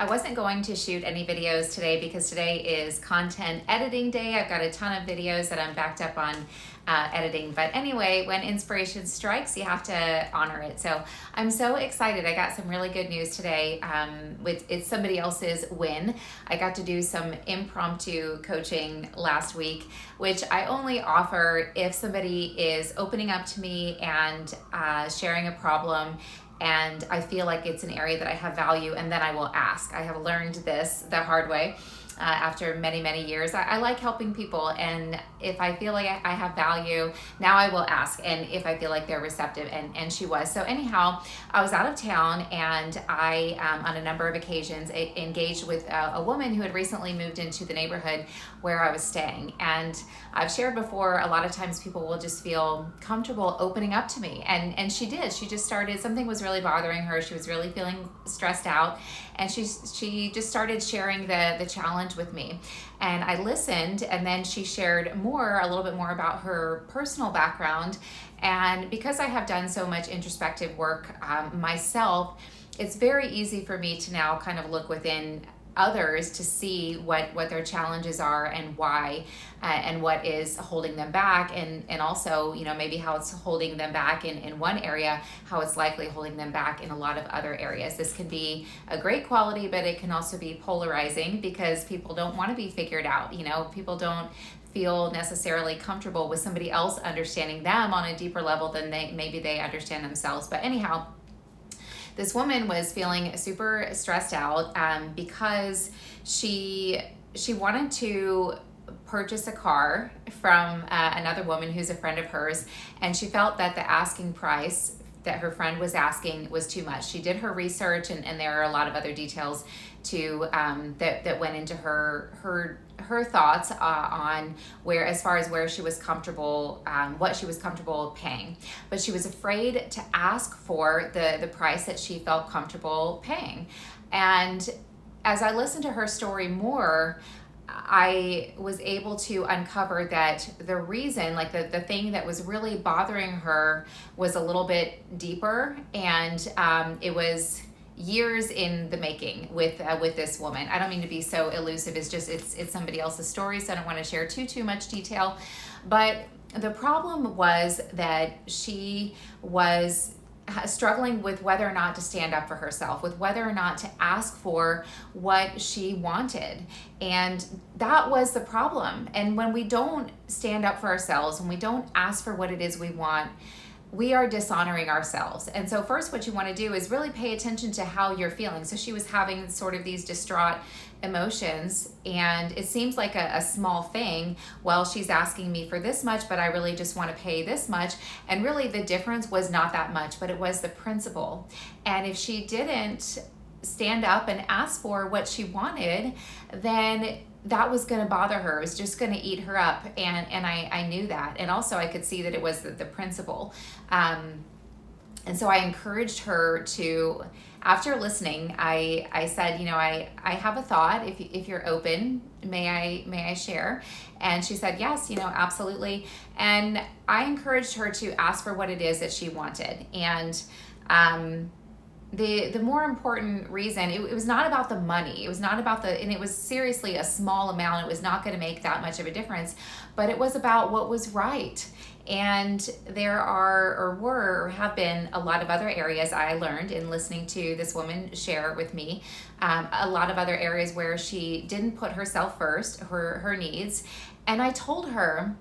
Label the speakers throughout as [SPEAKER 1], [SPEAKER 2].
[SPEAKER 1] I wasn't going to shoot any videos today because today is content editing day. I've got a ton of videos that I'm backed up on editing. But anyway, when inspiration strikes, you have to honor it. So I'm so excited. I got some really good news today. It's somebody else's win. I got to do some impromptu coaching last week, which I only offer if somebody is opening up to me and sharing a problem, and I feel like it's an area that I have value, and then I will ask. I have learned this the hard way after many, many years. I like helping people, and if I feel like I have value, now I will ask, and if I feel like they're receptive, and she was. So anyhow, I was out of town, and I, on a number of occasions, engaged with a woman who had recently moved into the neighborhood where I was staying. And I've shared before, a lot of times people will just feel comfortable opening up to me, and she did. She just started, something was really bothering her. She was really feeling stressed out, and she just started sharing the challenge with me. And I listened, and then she shared a little bit more about her personal background. And because I have done so much introspective work myself, it's very easy for me to now kind of look within others to see what their challenges are and why, and what is holding them back, and also, maybe how it's holding them back in one area, how it's likely holding them back in a lot of other areas. This can be a great quality, but it can also be polarizing because people don't want to be figured out. People don't feel necessarily comfortable with somebody else understanding them on a deeper level than they understand themselves. But anyhow, this woman was feeling super stressed out because she wanted to purchase a car from another woman who's a friend of hers, and she felt that the asking price that her friend was asking was too much. She did her research, and there are a lot of other details to that went into her thoughts on as far as where she was comfortable, what she was comfortable paying. But she was afraid to ask for the price that she felt comfortable paying. And as I listened to her story more, I was able to uncover that the reason, like the thing that was really bothering her, was a little bit deeper, and it was years in the making with this woman. I don't mean to be so elusive. It's somebody else's story, so I don't want to share too much detail. But the problem was that she was struggling with whether or not to stand up for herself, with whether or not to ask for what she wanted. And that was the problem. And when we don't stand up for ourselves, when we don't ask for what it is we want, we are dishonoring ourselves. And so first, what you want to do is really pay attention to how you're feeling. So she was having sort of these distraught emotions, and it seems like a small thing. Well, she's asking me for this much, but I really just want to pay this much. And really the difference was not that much, but it was the principle. And if she didn't stand up and ask for what she wanted, then that was going to bother her. It was just going to eat her up. And I knew that. And also I could see that it was the principle. And so I encouraged her to, after listening, I said, I have a thought. If you're open, may I share? And she said, yes, absolutely. And I encouraged her to ask for what it is that she wanted. And the more important reason, it was not about the money. It was not about and it was seriously a small amount. It was not going to make that much of a difference, but it was about what was right. And there have been a lot of other areas I learned in listening to this woman share with me, a lot of other areas where she didn't put herself first, her needs. And I told her,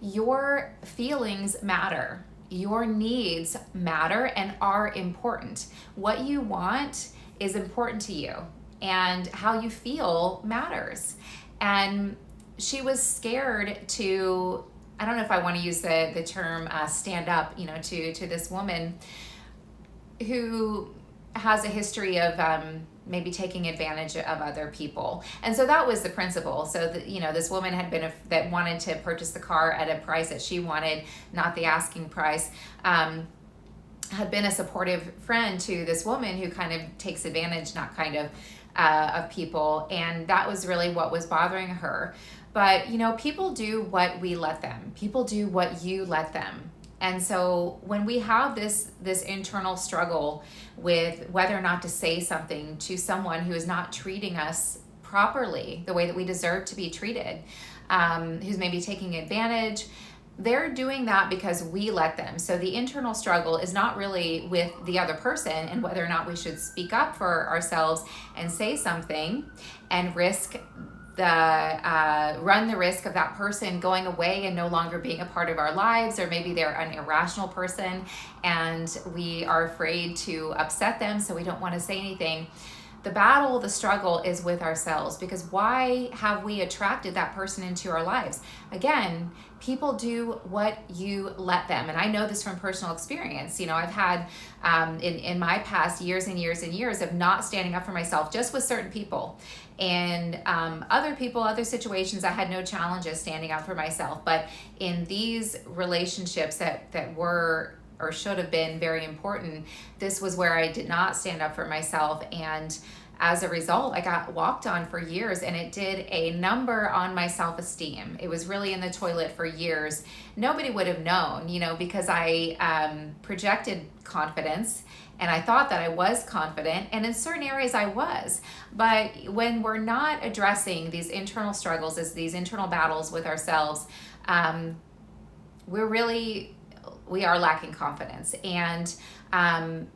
[SPEAKER 1] your feelings matter. Your needs matter and are important. What you want is important to you, and how you feel matters. And she was scared to, I don't know if I want to use the term stand up, to this woman who has a history of maybe taking advantage of other people. And so that was the principle. So this woman that wanted to purchase the car at a price that she wanted, not the asking price, had been a supportive friend to this woman who kind of takes advantage, of people. And that was really what was bothering her. But people do what we let them. People do what you let them. And so when we have this internal struggle with whether or not to say something to someone who is not treating us properly, the way that we deserve to be treated, who's maybe taking advantage, they're doing that because we let them. So the internal struggle is not really with the other person and whether or not we should speak up for ourselves and say something and run the risk of that person going away and no longer being a part of our lives, or maybe they're an irrational person and we are afraid to upset them, so we don't want to say anything. The battle, the struggle is with ourselves, because why have we attracted that person into our lives? Again, people do what you let them. And I know this from personal experience. I've had in my past years and years and years of not standing up for myself just with certain people. And other people, other situations, I had no challenges standing up for myself. But in these relationships that were or should have been very important, this was where I did not stand up for myself. And as a result, I got walked on for years, and it did a number on my self-esteem. It was really in the toilet for years. Nobody would have known, because I projected confidence, and I thought that I was confident, and in certain areas I was. But when we're not addressing these internal struggles, as these internal battles with ourselves, we are lacking confidence, and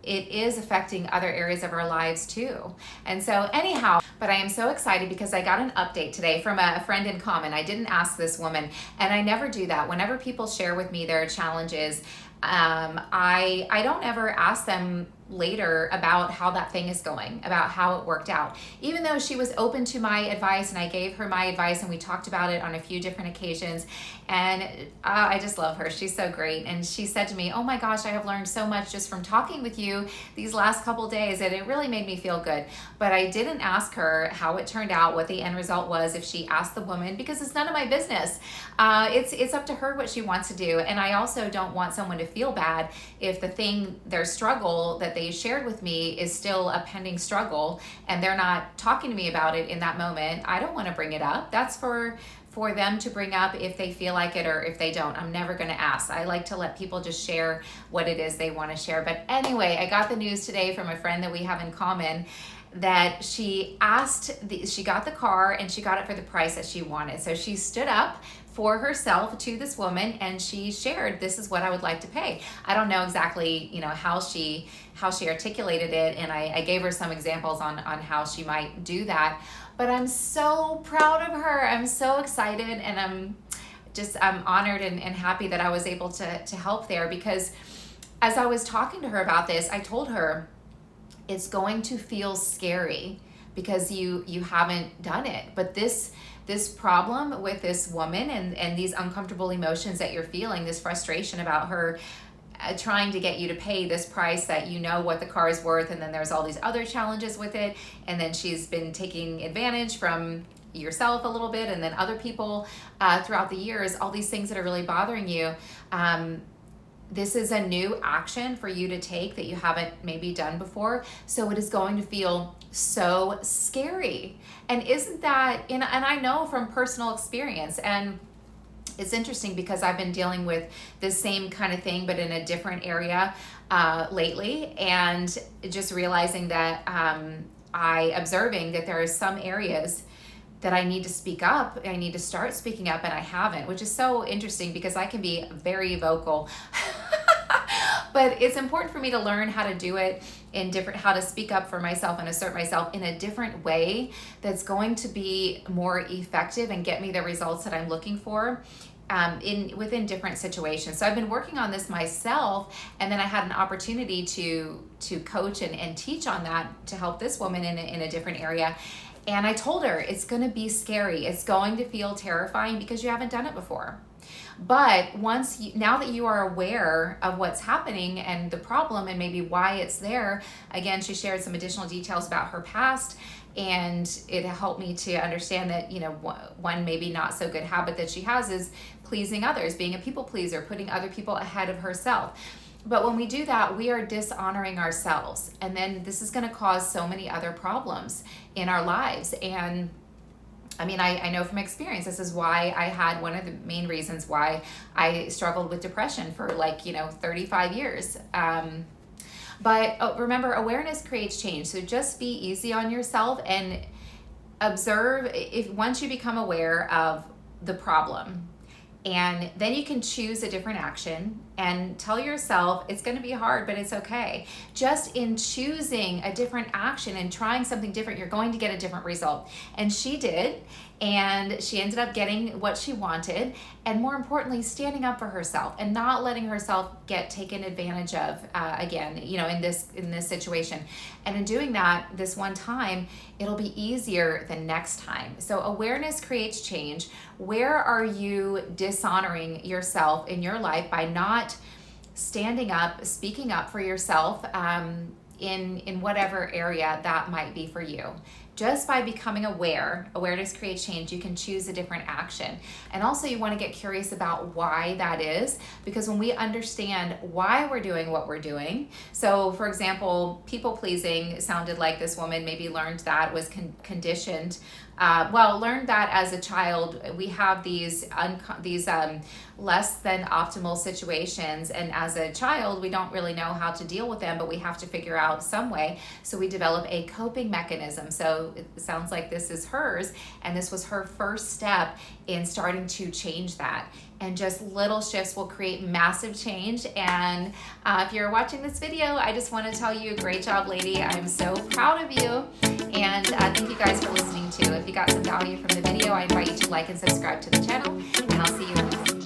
[SPEAKER 1] it is affecting other areas of our lives too. And so anyhow, but I am so excited because I got an update today from a friend in common. I didn't ask this woman, and I never do that. Whenever people share with me their challenges, I don't ever ask them later about how that thing is going, about how it worked out. Even though she was open to my advice and I gave her my advice and we talked about it on a few different occasions, and I just love her. She's so great. And she said to me, "Oh my gosh, I have learned so much just from talking with you these last couple days, and it really made me feel good." But I didn't ask her how it turned out, what the end result was, if she asked the woman, because it's none of my business. It's up to her what she wants to do. And I also don't want someone to feel bad if their struggle that they shared with me is still a pending struggle and they're not talking to me about it in that moment. I don't want to bring it up. That's for them to bring up if they feel like it, or if they don't. I'm never going to ask. I like to let people just share what it is they want to share. But anyway, I got the news today from a friend that we have in common that she got the car and she got it for the price that she wanted. So she stood up for herself to this woman and she shared, "This is what I would like to pay." I don't know exactly, how she articulated it, and I gave her some examples on how she might do that. But I'm so proud of her. I'm so excited, and I'm honored and happy that I was able to help there, because as I was talking to her about this, I told her it's going to feel scary because you haven't done it. But this problem with this woman and these uncomfortable emotions that you're feeling, this frustration about her trying to get you to pay this price that what the car is worth, and then there's all these other challenges with it, and then she's been taking advantage from yourself a little bit, and then other people throughout the years, all these things that are really bothering you. This is a new action for you to take that you haven't maybe done before. So it is going to feel so scary. And isn't that, and I know from personal experience, and it's interesting because I've been dealing with the same kind of thing, but in a different area lately, and just realizing that observing that there are some areas that I need to speak up. I need to start speaking up, and I haven't, which is so interesting because I can be very vocal. But it's important for me to learn how to do it how to speak up for myself and assert myself in a different way that's going to be more effective and get me the results that I'm looking for within different situations. So I've been working on this myself, and then I had an opportunity to coach and teach on that to help this woman in a different area. And I told her it's going to be scary. It's going to feel terrifying because you haven't done it before. But now that you are aware of what's happening and the problem and maybe why it's there, again, she shared some additional details about her past, and it helped me to understand that, one maybe not so good habit that she has is pleasing others, being a people pleaser, putting other people ahead of herself. But when we do that, we are dishonoring ourselves. And then this is going to cause so many other problems in our lives. And I mean, I know from experience, this is why I had one of the main reasons why I struggled with depression for 35 years. But remember, awareness creates change. So just be easy on yourself and observe. If once you become aware of the problem, and then you can choose a different action and tell yourself it's going to be hard, but it's okay. Just in choosing a different action and trying something different, you're going to get a different result. And she did. And she ended up getting what she wanted. And more importantly, standing up for herself and not letting herself get taken advantage of again, in this situation. And in doing that this one time, it'll be easier the next time. So awareness creates change. Where are you dishonoring yourself in your life by not standing up, speaking up for yourself in whatever area that might be for you? Just by becoming aware, awareness creates change, you can choose a different action. And also you want to get curious about why that is, because when we understand why we're doing what we're doing, so for example, people pleasing sounded like this woman maybe learned that, was conditioned, learned that as a child. We have these less than optimal situations, and as a child we don't really know how to deal with them, but we have to figure out some way, so we develop a coping mechanism. So it sounds like this is hers, and this was her first step in starting to change that. And just little shifts will create massive change. And if you're watching this video, I just want to tell you, great job, lady. I'm so proud of you. And thank you guys for listening too. If you got some value from the video, I invite you to like and subscribe to the channel, and I'll see you